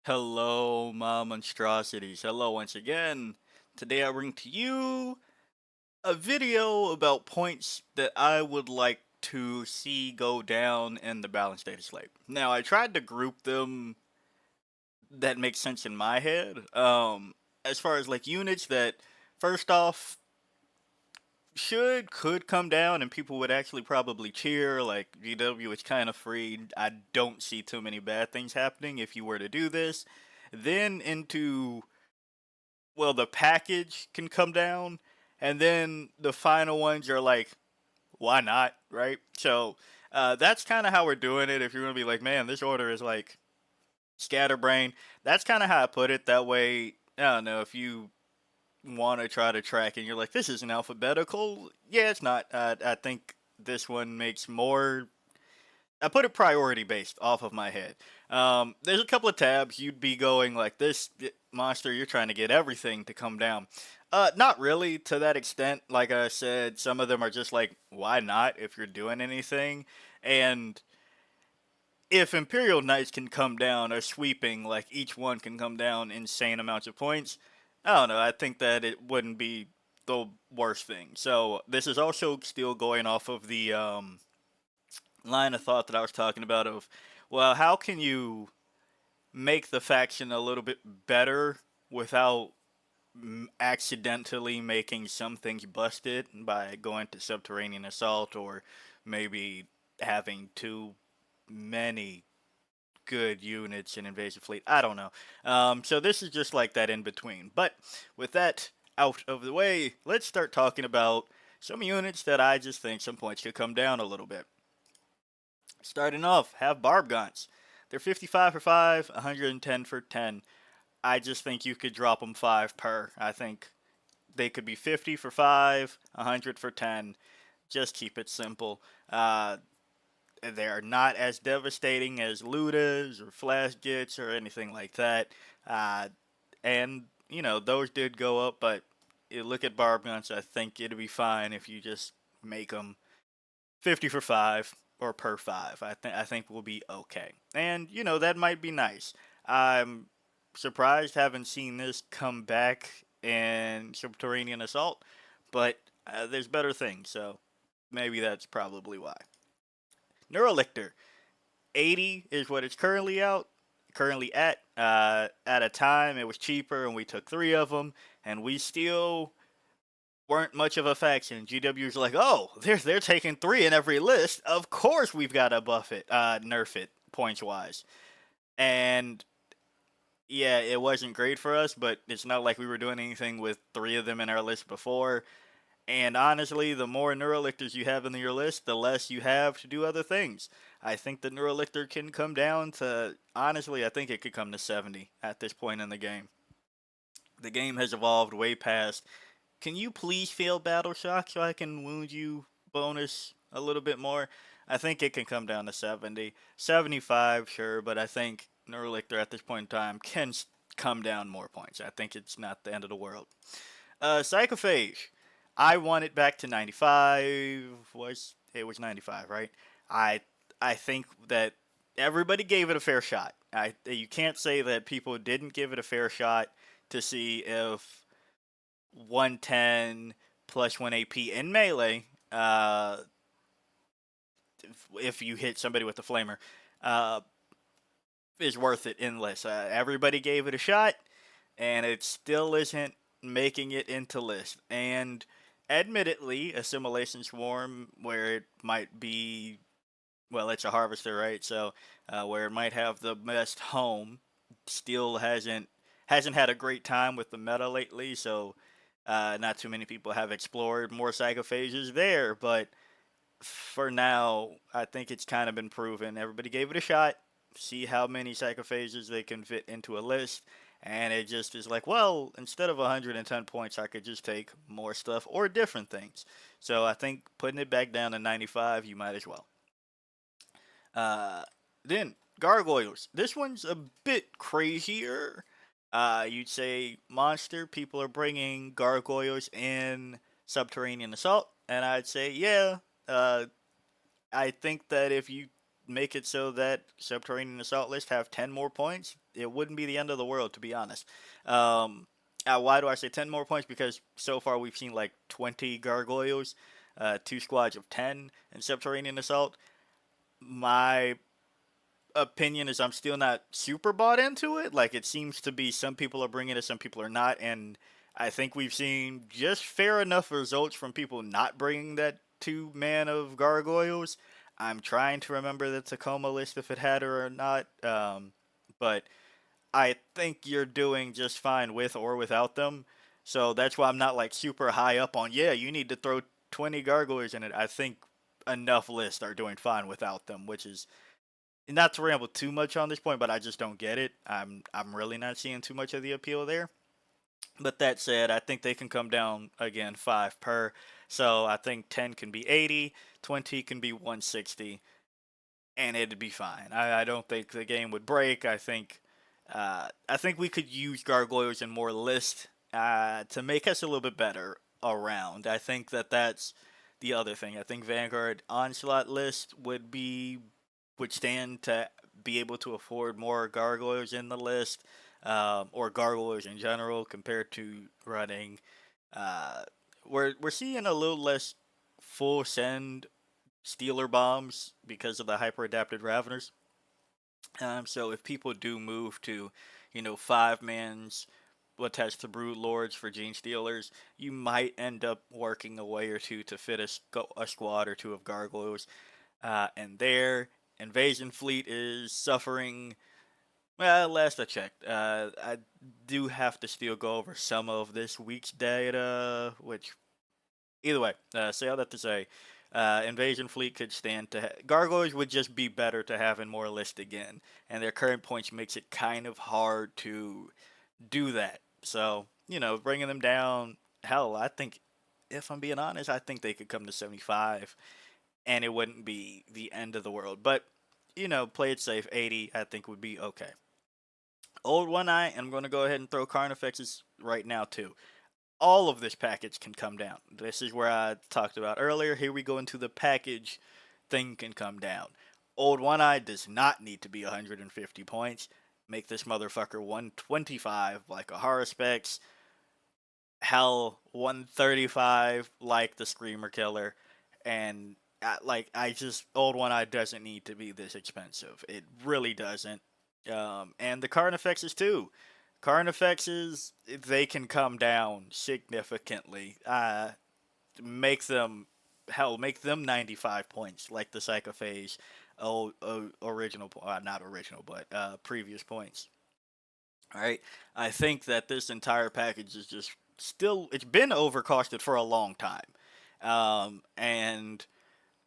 Hello, my monstrosities. Hello once again. Today I bring to you a video about points that I would like to see go down in the balanced data slate. Now, I tried to group them that make sense in my head. As far as like units that, first off, could come down and people would actually probably cheer. Like GW is kind of free. I don't see too many bad things happening if you were to do this. Then into, well, the package can come down, and then the final ones are like, why not, right? So that's kind of how we're doing it. If you're gonna be like, man, this order is like scatterbrain, that's kind of how I put it. That way, I don't know if you want to try to track and you're like, this isn't alphabetical. Yeah, it's not. I think this one makes more. I put it priority based off of my head. There's a couple of tabs you'd be going like this monster. You're trying to get everything to come down. Not really to that extent. Like I said, some of them are just like, why not if you're doing anything? And if Imperial Knights can come down or sweeping, like each one can come down insane amounts of points, I don't know. I think that it wouldn't be the worst thing. So this is also still going off of the line of thought that I was talking about of, well, how can you make the faction a little bit better without accidentally making some things busted by going to subterranean assault or maybe having too many good units in invasive fleet. I don't know. So this is just like that in between. But with that out of the way, let's start talking about some units that I just think some points could come down a little bit. Starting off, have Barbgaunts. They're 55 for 5, 110 for 10. I just think you could drop them 5 per. I think they could be 50 for 5, 100 for 10. Just keep it simple. They are not as devastating as Ludas or Flash Gits or anything like that. Uh, and, those did go up, but you look at Barbgaunts, I think it'd be fine if you just make them 50 for 5 or per 5. I think we'll be okay. And, that might be nice. I'm surprised haven't seen this come back in Subterranean Assault, but there's better things, so maybe that's probably why. Neurolictor, 80 is what it's currently at. At a time, it was cheaper, and we took 3 of them, and we still weren't much of a faction. GW's like, oh, they're taking 3 in every list. Of course we've got to buff it, nerf it points wise. And yeah, it wasn't great for us, but it's not like we were doing anything with 3 of them in our list before. And honestly, the more Neurolictors you have in your list, the less you have to do other things. I think the Neurolictor can come down to, honestly, I think it could come to 70 at this point in the game. The game has evolved way past, can you please fail Battle Shock so I can wound you bonus a little bit more? I think it can come down to 70. 75, sure, but I think Neurolictor at this point in time can come down more points. I think it's not the end of the world. Psychophage. I want it back to 95. It was 95, right? I I think that everybody gave it a fair shot. You can't say that people didn't give it a fair shot to see if 110 plus 1 AP in melee, if you hit somebody with the flamer, uh, is worth it in list. Everybody gave it a shot, and it still isn't making it into list. And admittedly, Assimilation Swarm, where it might be, well, it's a harvester, right? So where it might have the best home, still hasn't had a great time with the meta lately. So not too many people have explored more psychophages there, but for now, I think it's kind of been proven. Everybody gave it a shot, see how many psychophages they can fit into a list, and it just is like, well, instead of 110 points, I could just take more stuff or different things. So I think putting it back down to 95, you might as well. Uh, then Gargoyles. This one's a bit crazier. You'd say monster. People are bringing gargoyles in Subterranean Assault, and I'd say yeah. Uh, I think that if you make it so that Subterranean Assault list have 10 more points, it wouldn't be the end of the world, to be honest. Um, why do I say 10 more points? Because so far we've seen like 20 Gargoyles, two squads of 10 in Subterranean Assault. My opinion is I'm still not super bought into it. Like, it seems to be some people are bringing it, some people are not, and I think we've seen just fair enough results from people not bringing that two man of gargoyles. I'm trying to remember the Tacoma list if it had her or not, but I think you're doing just fine with or without them. So that's why I'm not like super high up on, yeah, you need to throw 20 gargoyles in it. I think enough lists are doing fine without them, which is not to ramble too much on this point, but I just don't get it. I'm really not seeing too much of the appeal there. But that said, I think they can come down again 5 per. So I think 10 can be 80, 20 can be 160, and it'd be fine. I don't think the game would break. I think we could use gargoyles in more lists to make us a little bit better around. I think that's the other thing. I think Vanguard Onslaught list would stand to be able to afford more gargoyles in the list, or gargoyles in general, compared to running. Uh, we're seeing a little less full send Stealer bombs because of the hyper-adapted Raveners. So if people do move to, 5 mans attached to Brood Lords for Gene Stealers, you might end up working a way or two to fit a squad or two of Gargoyles. And their invasion fleet is suffering. Well, last I checked, I do have to still go over some of this week's data, which either way, say all that to say, Invasion Fleet could stand to. Gargoyles would just be better to have in more list again, and their current points makes it kind of hard to do that. So, bringing them down, hell, I think, if I'm being honest, I think they could come to 75, and it wouldn't be the end of the world. But, play it safe, 80, I think would be okay. Old One Eye, and I'm going to go ahead and throw Carnifexes right now, too. All of this package can come down. This is where I talked about earlier. Here we go into the package thing can come down. Old One Eye does not need to be 150 points. Make this motherfucker 125 like a Haruspex. Hell, 135 like the Screamer-Killer. And Old One Eye doesn't need to be this expensive. It really doesn't. And the Carnifexes too. Carnifexes, they can come down significantly. Make them, make them 95 points, like the Psychophage original, not original, but previous points. All right, I think that this entire package is just still, it's been overcosted for a long time. And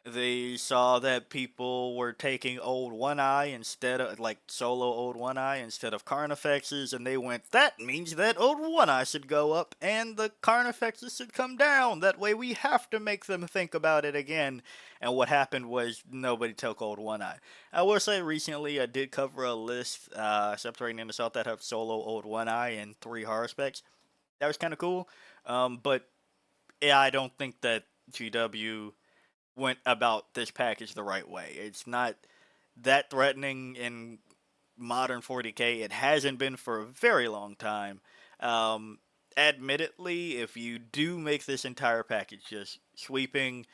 they saw that people were taking Old One Eye instead of, like, solo Old One Eye instead of Carnifexes, and they went, that means that Old One Eye should go up and the Carnifexes should come down. That way we have to make them think about it again. And what happened was nobody took Old One Eye. I will say recently I did cover a list, Subterranean Assault, that have solo Old One Eye and 3 horror specs. That was kind of cool. But yeah, I don't think that GW went about this package the right way. It's not that threatening in modern 40k. It hasn't been for a very long time. Admittedly, if you do make this entire package just sweeping,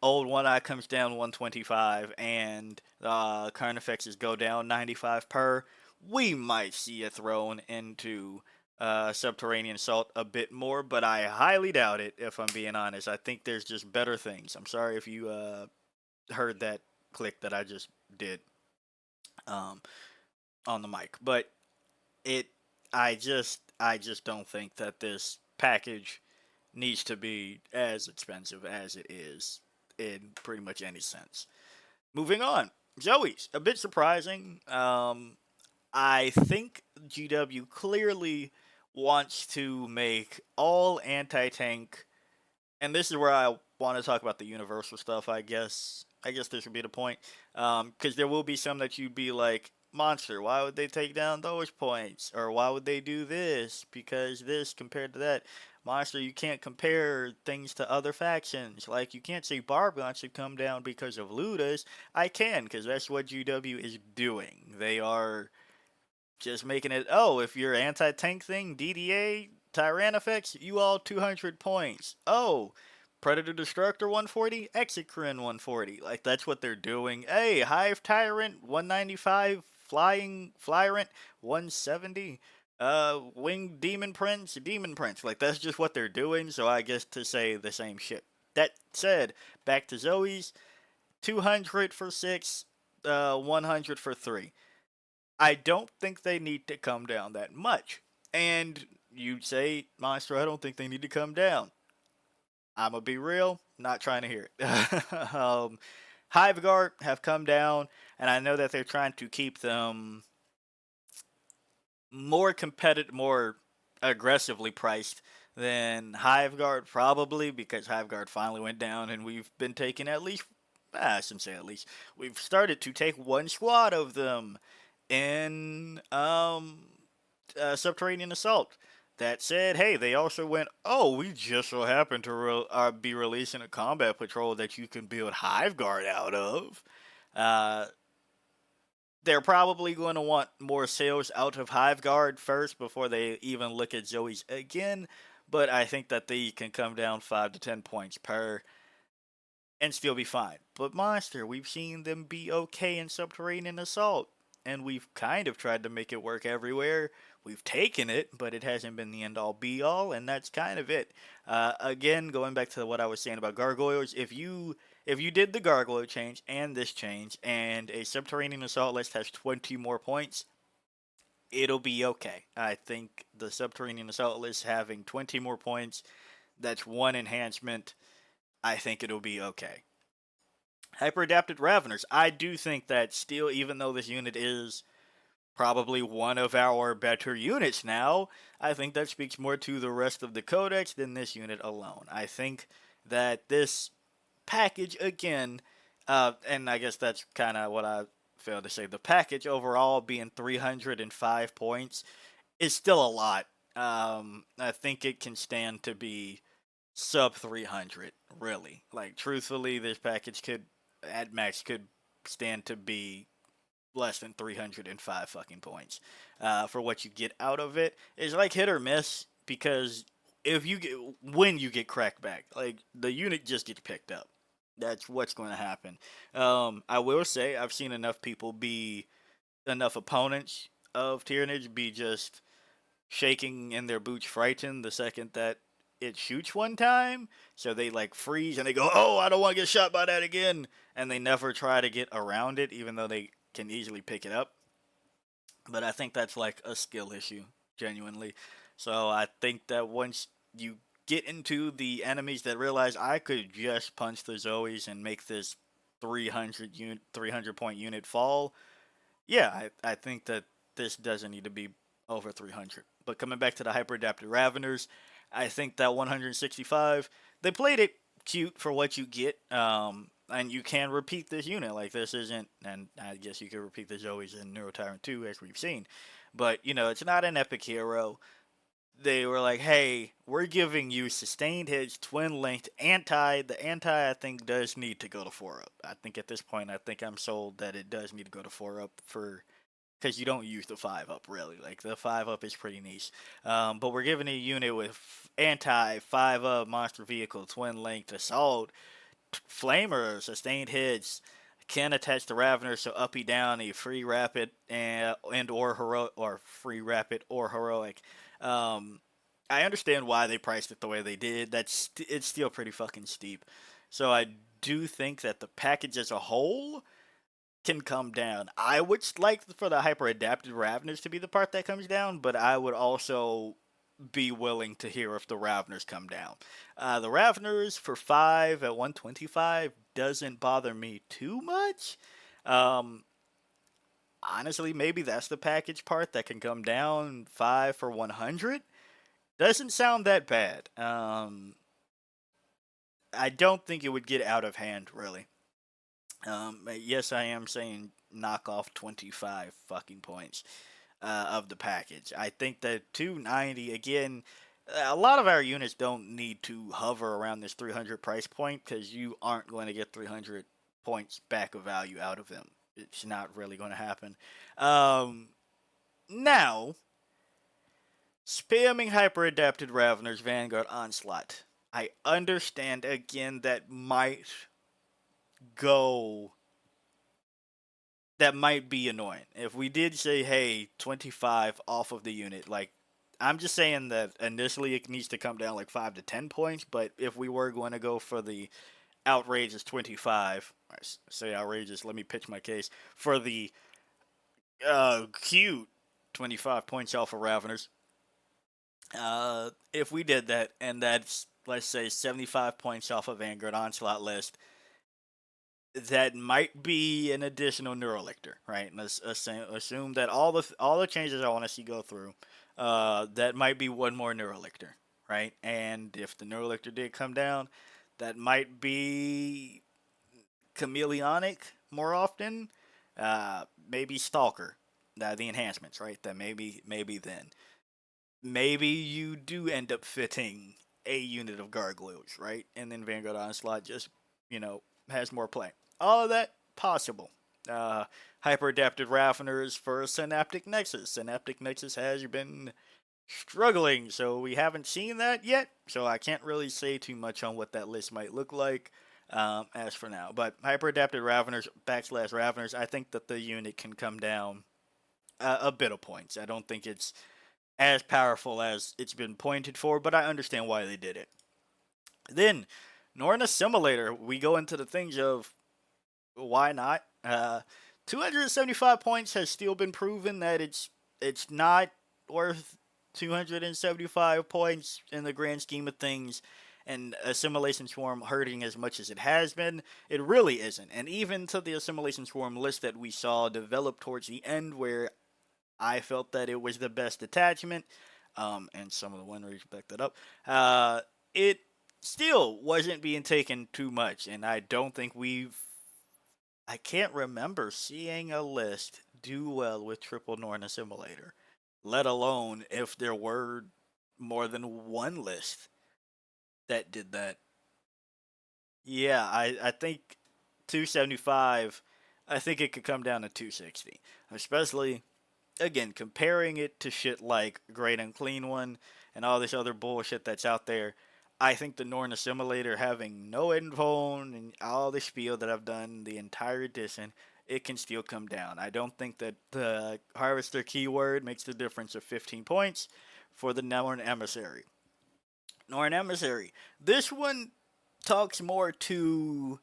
Old One Eye comes down 125 and Carnifexes go down 95 per, we might see it thrown into Subterranean Assault a bit more, but I highly doubt it, if I'm being honest. I think there's just better things. I'm sorry if you heard that click that I just did um, on the mic, but it, I just don't think that this package needs to be as expensive as it is in pretty much any sense. Moving on, Zoe's a bit surprising. I think GW clearly wants to make all anti-tank, and this is where I want to talk about the universal stuff. I guess this would be the point, because there will be some that you'd be like, monster, why would they take down those points, or why would they do this because this compared to that. Monster, you can't compare things to other factions. Like, you can't say Barbgaunts should come down because of Ludas. I can, because that's what GW is doing. They are just making it, oh, if you're anti-tank thing, DDA, Tyrannifex, you all 200 points. Oh, Predator Destructor 140, Exocrine 140. Like, that's what they're doing. Hey, Hive Tyrant 195, Flying Flyrant 170. Winged Demon Prince, Demon Prince. Like, that's just what they're doing, so I guess to say the same shit. That said, back to Zoe's, 200 for 6, 100 for 3. I don't think they need to come down that much. And you say, Monster, I don't think they need to come down. I'm going to be real, not trying to hear it. Hive Guard have come down, and I know that they're trying to keep them more competitive, more aggressively priced than Hive Guard, probably, because Hive Guard finally went down, and we've been taking at least, I shouldn't say at least, we've started to take one squad of them in Subterranean Assault. That said, hey, they also went, oh, we just so happen to be releasing a combat patrol that you can build Hive Guard out of. They're probably going to want more sales out of Hive Guard first before they even look at Zoe's again, but I think that they can come down 5 to 10 points per and still be fine. But Monster, we've seen them be okay in Subterranean Assault, and we've kind of tried to make it work everywhere. We've taken it, but it hasn't been the end-all be-all, and that's kind of it. Again, going back to what I was saying about Gargoyles, if you did the Gargoyle change and this change, and a Subterranean Assault list has 20 more points, it'll be okay. I think the Subterranean Assault list having 20 more points, that's one enhancement. I think it'll be okay. Hyperadapted Raveners. I do think that still, even though this unit is probably one of our better units now, I think that speaks more to the rest of the codex than this unit alone. I think that this package, again, and I guess that's kind of what I failed to say, the package overall being 305 points is still a lot. I think it can stand to be sub 300, really. Like, truthfully, this package could, at max, could stand to be less than 305 fucking points for what you get out of it. It's like hit or miss, because when you get cracked back, like, the unit just gets picked up. That's what's going to happen. I will say I've seen enough opponents of Tyranids be just shaking in their boots frightened the second that it shoots one time, so they like freeze and they go, oh, I don't want to get shot by that again, and they never try to get around it, even though they can easily pick it up. But I think that's like a skill issue, genuinely. So I think that once you get into the enemies that realize I could just punch the Zoes and make this 300 point unit fall, yeah, I think that this doesn't need to be over 300. But coming back to the Hyperadapted Raveners, I think that 165, they played it cute for what you get, and you can repeat this unit. Like, this isn't, and I guess you could repeat the Zoes in Neurotyrant 2, as we've seen. But, it's not an epic hero. They were like, hey, we're giving you sustained hits, twin linked, anti. The anti, I think, does need to go to 4-up. I think at this point, I think I'm sold that it does need to go to 4-up because you don't use the 5-up, really. Like, the 5-up is pretty niche. But we're giving a unit with anti, 5-up, monster vehicle, twin linked, assault, flamer, sustained hits, can attach to Ravener, so uppy down, a free rapid and or heroic, or free rapid or heroic. I understand why they priced it the way they did. It's still pretty fucking steep. So I do think that the package as a whole can come down. I would like for the Hyperadapted Raveners to be the part that comes down, but I would also be willing to hear if the Raveners come down. The Raveners for 5 at 125 doesn't bother me too much. Honestly, maybe that's the package part that can come down. 5 for 100 doesn't sound that bad. I don't think it would get out of hand, really. Yes, I am saying knock off 25 fucking points of the package. I think that 290, again, A lot of our units don't need to hover around this 300 price point because you aren't going to get 300 points back of value out of them. It's not really going to happen. Um, Now, spamming hyper-adapted Raveners Vanguard Onslaught. I understand again go that might be annoying. If we did say, hey, 25 off of the unit, like, I'm just saying that initially it needs to come down like 5 to 10 points, but if we were going to go for the outrageous 25, I say outrageous, let me pitch my case, for the cute 25 points off of Raveners, if we did that, and that's, let's say, 75 points off of Vanguard Onslaught list, that might be an additional Neurolictor, right? Let's assume that all the changes I want to see go through, that might be one more Neurolictor, right? And if the Neurolictor did come down, that might be Chameleonic more often, maybe Stalker, the enhancements, right? That maybe then maybe you do end up fitting a unit of gargoyles, right? And then Vanguard Onslaught just, has more play. All of that possible. Hyper-adapted Raveners for Synaptic Nexus. Synaptic Nexus has been struggling, so we haven't seen that yet. So I can't really say too much on what that list might look like as for now. But Hyper-adapted Raveners, backslash Raveners, I think that the unit can come down a bit of points. I don't think it's as powerful as it's been pointed for, but I understand why they did it. Then, Norn Assimilator, we go into the things of why not. 275 points has still been proven that it's not worth 275 points in the grand scheme of things, and Assimilation Swarm hurting as much as it has been, it really isn't. And even to the Assimilation Swarm list that we saw develop towards the end, where I felt that it was the best attachment, and some of the win rates backed that up. It still wasn't being taken too much, and I don't think I can't remember seeing a list do well with triple Norn Assimilator, let alone if there were more than one list that did that. Yeah, I think 275, I think it could come down to 260, especially again, comparing it to shit like Great Unclean One and all this other bullshit that's out there, I think the Norn Assimilator having no endphone and all the spiel that I've done the entire edition, it can still come down. I don't think that the Harvester keyword makes the difference of 15 points for the Norn Emissary. Norn Emissary. This one talks more to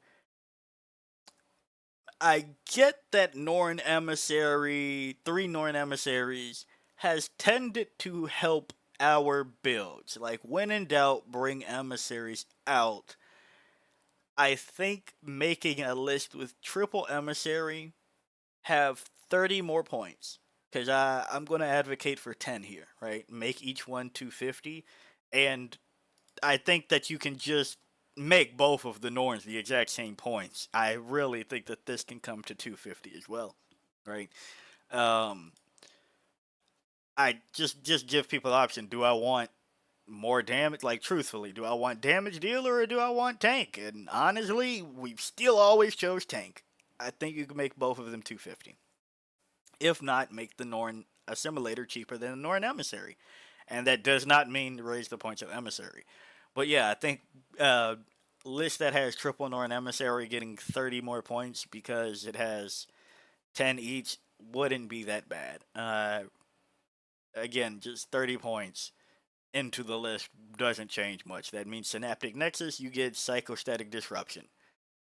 I get that Norn Emissary, three Norn Emissaries, has tended to help our builds. Like, when in doubt, bring emissaries out. I think making a list with triple emissary have 30 more points. Because I'm going to advocate for 10 here, right? Make each one 250. And I think that you can just make both of the Norns the exact same points. I really think that this can come to 250 as well, right? Um, I just give people the option. Do I want more damage? Like, truthfully, do I want damage dealer or do I want tank? And honestly, we've still always chose tank. I think you can make both of them 250. If not, make the Norn Assimilator cheaper than the Norn Emissary. And that does not mean raise the points of Emissary. But yeah, I think list that has triple Norn Emissary getting 30 more points because it has 10 each wouldn't be that bad. Again, just 30 points into the list doesn't change much. That means Synaptic Nexus, you get Psychostatic Disruption.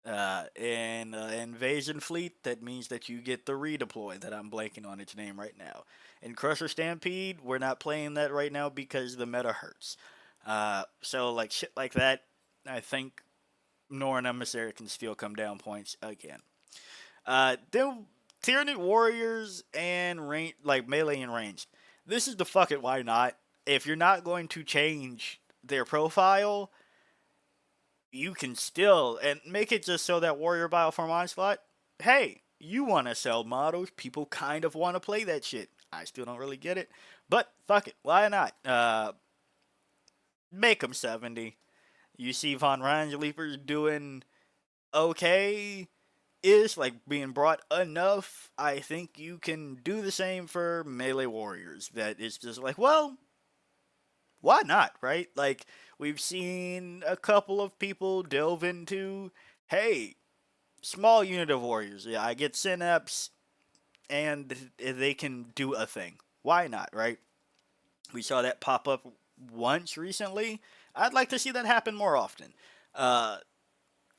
In Invasion Fleet, that means that you get the redeploy that I'm blanking on its name right now. In Crusher Stampede, we're not playing that right now because the meta hurts. So like shit like that, I think Norn Emissary can still come down points again. Then Tyranid Warriors and like melee and ranged. This is the fuck it, why not? If you're not going to change their profile, you can still and make it just so that Warrior Bioform Onslaught, hey, you want to sell models, people kind of want to play that shit. I still don't really get it, but fuck it, why not? make them 70. You see Von Rangeliefer's doing okay, is like being brought enough. I think you can do the same for melee warriors. That is just like, well, why not, right? Like, we've seen a couple of people delve into, hey, small unit of warriors. Yeah, I get synapse and they can do a thing. Why not, right? We saw that pop up once recently. I'd like to see that happen more often. Uh,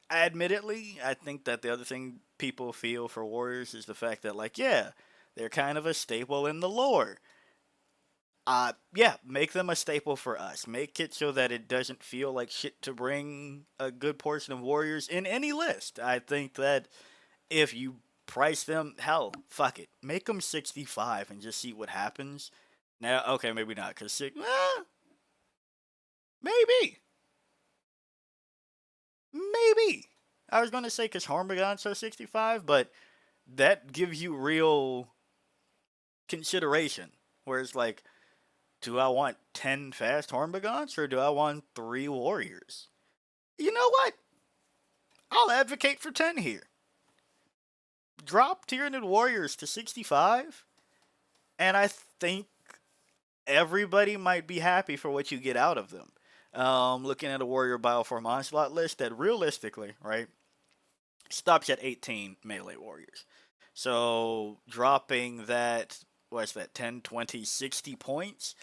Admittedly, I think that the other thing people feel for warriors is the fact that, like, yeah, they're kind of a staple in the lore. Yeah, make them a staple for us. Make it so that it doesn't feel like shit to bring a good portion of warriors in any list. I think that if you price them, hell, fuck it, make them 65 and just see what happens. Now, okay, maybe not, because maybe, maybe. I was gonna say because Hormagaunts are 65, but that gives you real consideration. Whereas, like, do I want 10 fast Hormagaunts or do I want 3 warriors? You know what? I'll advocate for 10 here. Drop Tyranid Warriors to 65, and I think everybody might be happy for what you get out of them. Looking at a Warrior Bioform Onslaught list that realistically, right, stops at 18 melee warriors. So dropping that, what's that, 10, 20, 60 points?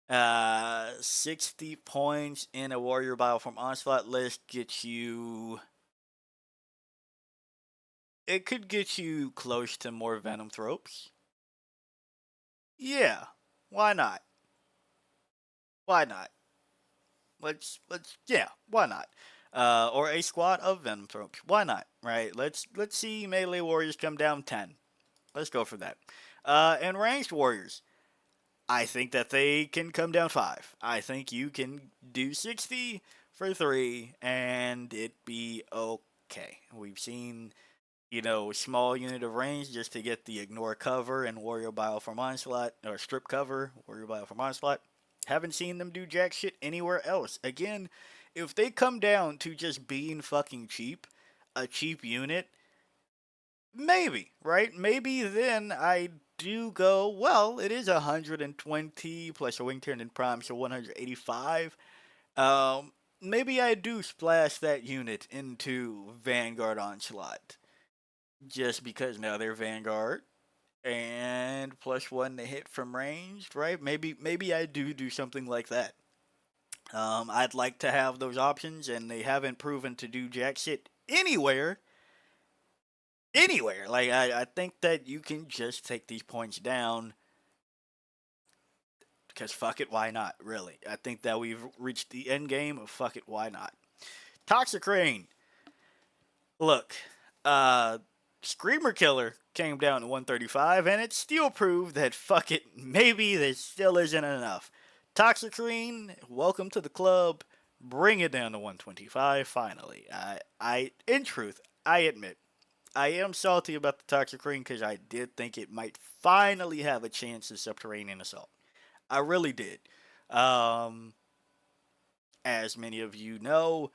60 points in a Warrior Bioform Onslaught list gets you. It could get you close to more Venomthropes. Yeah, why not? Why not? Yeah, why not? Or a squad of Venomthropes. Why not? Right? Let's see melee warriors come down 10. Let's go for that. And ranged warriors. I think that they can come down 5. I think you can do 60 for 3 and it be okay. We've seen, small unit of range just to get the ignore cover and warrior bioform onslaught, or strip cover, warrior bioform onslaught. Haven't seen them do jack shit anywhere else. Again, if they come down to just being fucking cheap, a cheap unit, maybe, right? Maybe then I do go, well, it is 120 plus a wing turn and prime, so 185. Maybe I do splash that unit into Vanguard Onslaught. Just because now they're Vanguard and plus one to hit from ranged, right? Maybe I do something like that. I'd like to have those options, and they haven't proven to do jack shit anywhere. Anywhere. Like, I think that you can just take these points down because fuck it, why not? Really, I think that we've reached the end game of fuck it, why not? Toxicrane. Look, uh, Screamer-Killer came down to 135, and it still proved that fuck it, maybe there still isn't enough. Toxicrene, welcome to the club. Bring it down to 125. Finally, in truth, I admit I am salty about the Toxicrene because I did think it might finally have a chance of subterranean assault. I really did. Um, as many of you know,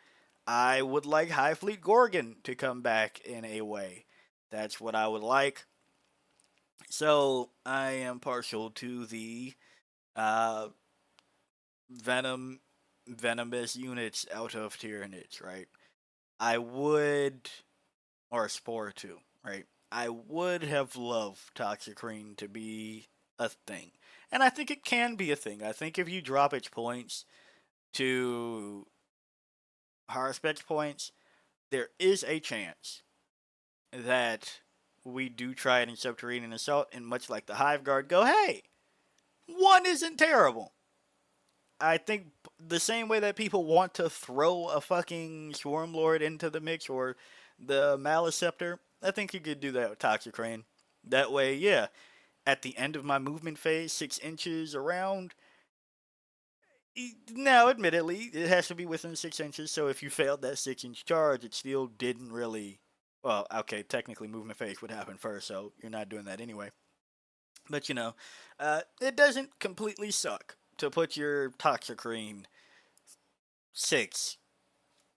I would like High Fleet Gorgon to come back in a way. That's what I would like. So I am partial to the uh, venom venomous units out of Tyranids, right? I would, or Spore too, right? I would have loved Toxicrene to be a thing. And I think it can be a thing. I think if you drop its points to Harspec's points, there is a chance that we do try it in Subterranean Assault, and much like the Hive Guard, go, hey, one isn't terrible. I think the same way that people want to throw a fucking Swarm Lord into the mix or the Maleceptor, I think you could do that with Toxicrane. That way, yeah, at the end of my movement phase, 6 inches around, now, admittedly, it has to be within 6 inches. So if you failed that 6 inch charge, it still didn't really. Well, okay, technically, movement phase would happen first, so you're not doing that anyway. But it doesn't completely suck to put your Toxicrene 6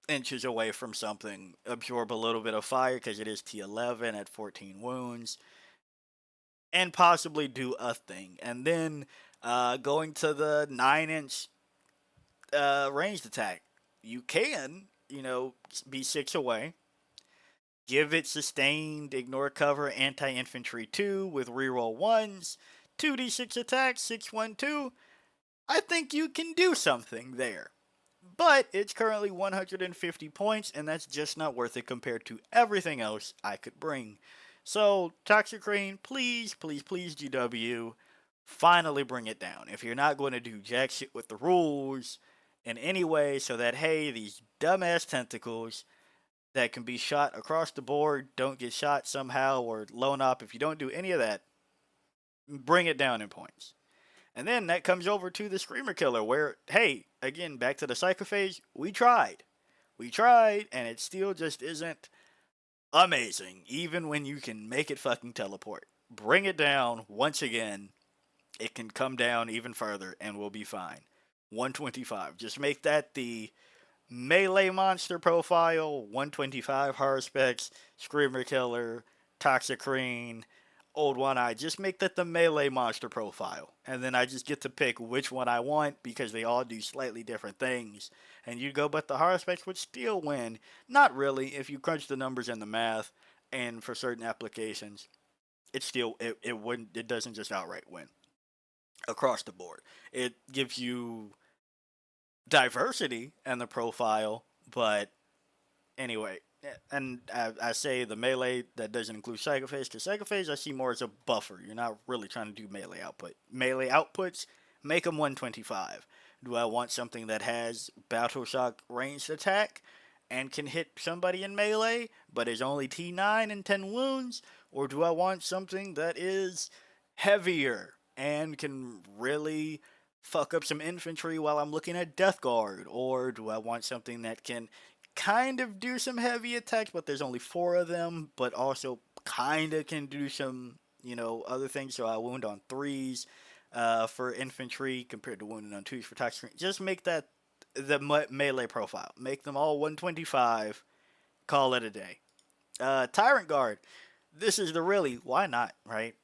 inches away from something, absorb a little bit of fire because it is T11 at 14 wounds, and possibly do a thing. And then going to the 9 inch ranged attack, you can, be 6 away. Give it sustained, ignore cover, anti-infantry 2 with reroll 1s, 2d6 attack, 612. I think you can do something there. But it's currently 150 points, and that's just not worth it compared to everything else I could bring. So, Toxicrene, please, please, please, GW, finally bring it down. If you're not going to do jack shit with the rules in any way, so that, hey, these dumbass tentacles that can be shot across the board don't get shot somehow or blown up, if you don't do any of that, bring it down in points. And then that comes over to the Screamer-Killer, where, hey, again, back to the Psychophage, we tried. We tried, and it still just isn't amazing, even when you can make it fucking teleport. Bring it down once again. It can come down even further, and we'll be fine. 125. Just make that the melee monster profile. 125 horror specs, Screamer-Killer, Toxicrene, Old One Eye. Just make that the melee monster profile. And then I just get to pick which one I want because they all do slightly different things. And you go, but the horror specs would still win. Not really, if you crunch the numbers and the math, and for certain applications, it doesn't just outright win across the board. It gives you diversity in the profile, but anyway, and I say the melee, that doesn't include Psychophage, because Psychophage I see more as a buffer. You're not really trying to do melee output. Melee outputs, make them 125. Do I want something that has Battle Shock ranged attack and can hit somebody in melee, but is only T9 and 10 wounds? Or do I want something that is heavier and can really fuck up some infantry while I'm looking at Death Guard? Or do I want something that can kind of do some heavy attacks, but there's only 4 of them, but also kind of can do some, other things, so I wound on 3s for infantry compared to wounding on 2s for Toxicrene. Just make that the melee profile. Make them all 125, call it a day. Tyrant Guard. This is the really, why not, right?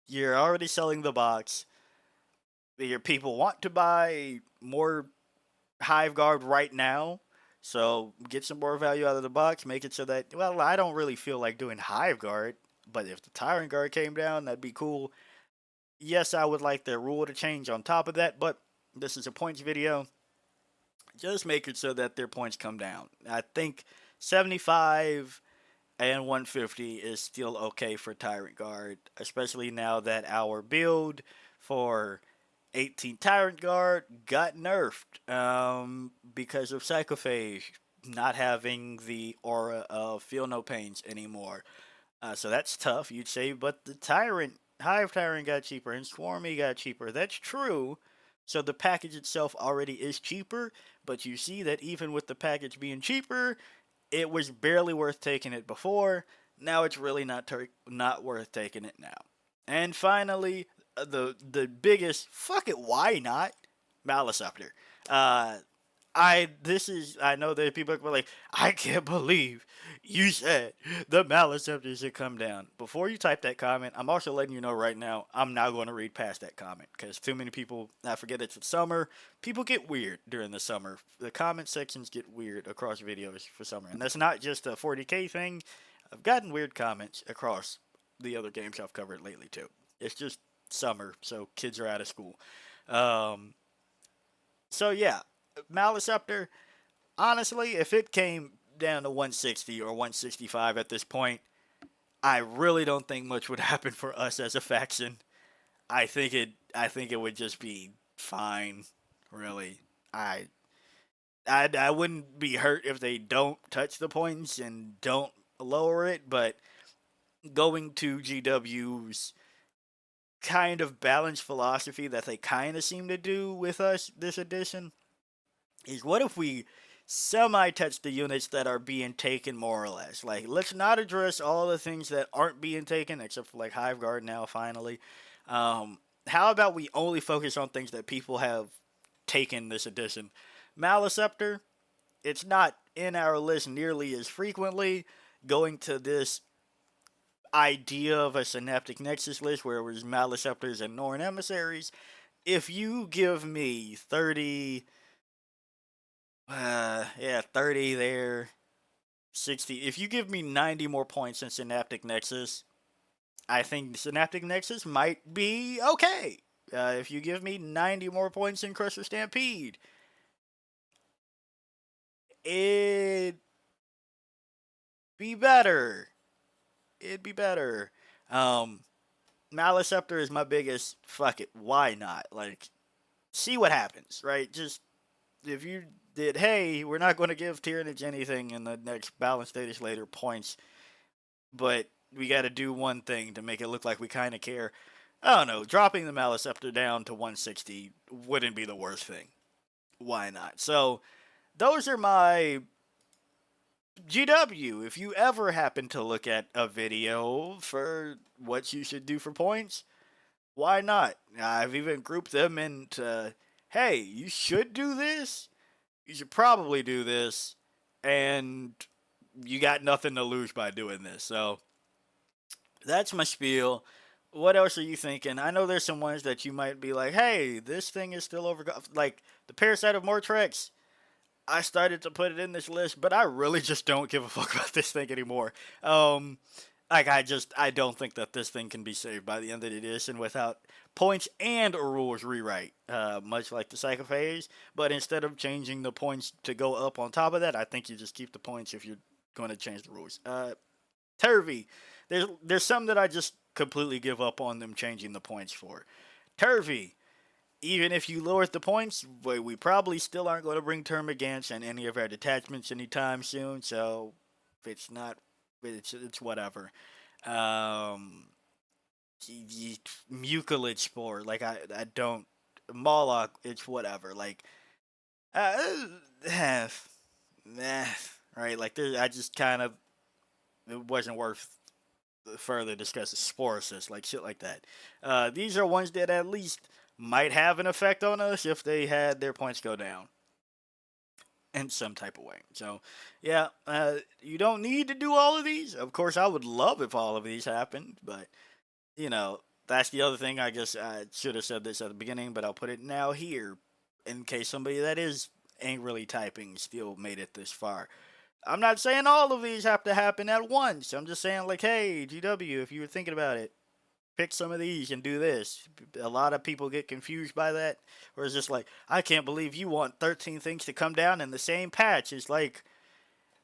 You're already selling the box. Your people want to buy more Hive Guard right now, so get some more value out of the box. Make it so that, well, I don't really feel like doing Hive Guard, but if the Tyrant Guard came down, that'd be cool. Yes, I would like the rule to change on top of that, but this is a points video. Just make it so that their points come down. I think 75 and 150 is still okay for Tyrant Guard, especially now that our build for 18 Tyrant Guard got nerfed because of Psychophage not having the aura of Feel No Pains anymore. So that's tough, you'd say, but the Hive Tyrant got cheaper and Swarmy got cheaper. That's true. So the package itself already is cheaper, but you see that even with the package being cheaper, it was barely worth taking it before. Now it's really not worth taking it now. And finally, the biggest, fuck it, why not? Maleceptor. I know that people are like, I can't believe you said the Maleceptor should come down. Before you type that comment, I'm also letting you know right now, I'm not going to read past that comment because too many people, I forget it's the summer. People get weird during the summer. The comment sections get weird across videos for summer. And that's not just a 40K thing. I've gotten weird comments across the other games I've covered lately too. It's just summer, so kids are out of school. So yeah, Maleceptor, honestly, if it came down to 160 or 165 at this point, I really don't think much would happen for us as a faction. I think it would just be fine, really. I wouldn't be hurt if they don't touch the points and don't lower it, but going to GW's kind of balanced philosophy that they kind of seem to do with us this edition is, what if we semi-touch the units that are being taken more or less? Like, let's not address all the things that aren't being taken, except for like Hive Guard now finally. How about we only focus on things that people have taken this edition? Maleceptor, it's not in our list nearly as frequently, going to this idea of a synaptic nexus list where it was Maleceptors and Norn emissaries. If you give me 30, 30 there, 60. If you give me 90 more points in Synaptic Nexus, I think Synaptic Nexus might be okay. If you give me 90 more points in Crusher Stampede, it'd be better. It'd be better. Um, Maleceptor is my biggest. Fuck it. Why not? Like, see what happens, right? Just if you did, hey, we're not going to give Tyranids anything in the next balance status later points, but we got to do one thing to make it look like we kind of care. I don't know. Dropping the Maleceptor down to 160 wouldn't be the worst thing. Why not? So, those are my GW. If you ever happen to look at a video for what you should do for points, why not? I've even grouped them into, hey, you should do this, you should probably do this, and you got nothing to lose by doing this. So that's my spiel. What else are you thinking? I know there's some ones that you might be like, hey, this thing is still over. Like the Parasite of Mortrex. I started to put it in this list, but I really just don't give a fuck about this thing anymore. Like I don't think that this thing can be saved by the end of the edition without points and a rules rewrite, much like the Psychophages. But instead of changing the points to go up on top of that, I think you just keep the points if you're going to change the rules. Turvy, there's some that I just completely give up on them changing the points for. Turvy, even if you lowered the points, we probably still aren't going to bring Termagants and any of our detachments anytime soon. So it's not, it's whatever. Um, Mucilage Spore, like I don't Moloch, it's whatever. Like, uh, eh, right? Like I just kind of it wasn't worth further discussing Sporosis, like shit like that. These are ones that at least might have an effect on us if they had their points go down in some type of way. So, yeah, you don't need to do all of these. Of course, I would love if all of these happened, but you know, that's the other thing. I guess I should have said this at the beginning, but I'll put it now here in case somebody that is angrily typing still made it this far. I'm not saying all of these have to happen at once. I'm just saying, like, hey, GW, if you were thinking about it, pick some of these and do this. A lot of people get confused by that, or it's just like, I can't believe you want 13 things to come down in the same patch. It's like,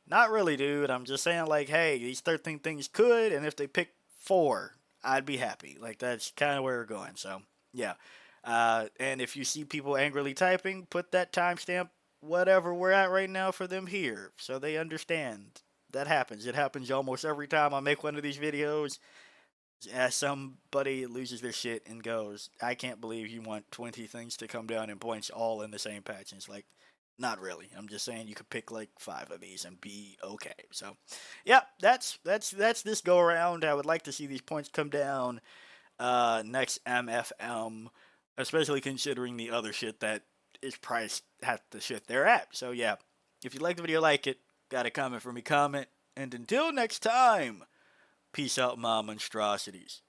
not really, dude. I'm just saying, like, hey, these 13 things could, and if they pick 4, I'd be happy. Like, that's kind of where we're going. So, yeah. And if you see people angrily typing, put that timestamp whatever we're at right now for them here so they understand. That happens. It happens almost every time I make one of these videos. As somebody loses their shit and goes, I can't believe you want 20 things to come down in points all in the same patch. And it's like, not really. I'm just saying you could pick like 5 of these and be okay. So, yeah, that's this go around. I would like to see these points come down next MFM, especially considering the other shit that is priced at the shit they're at. So yeah, if you like the video, like it. Got a comment for me, comment. And until next time, peace out, my monstrosities.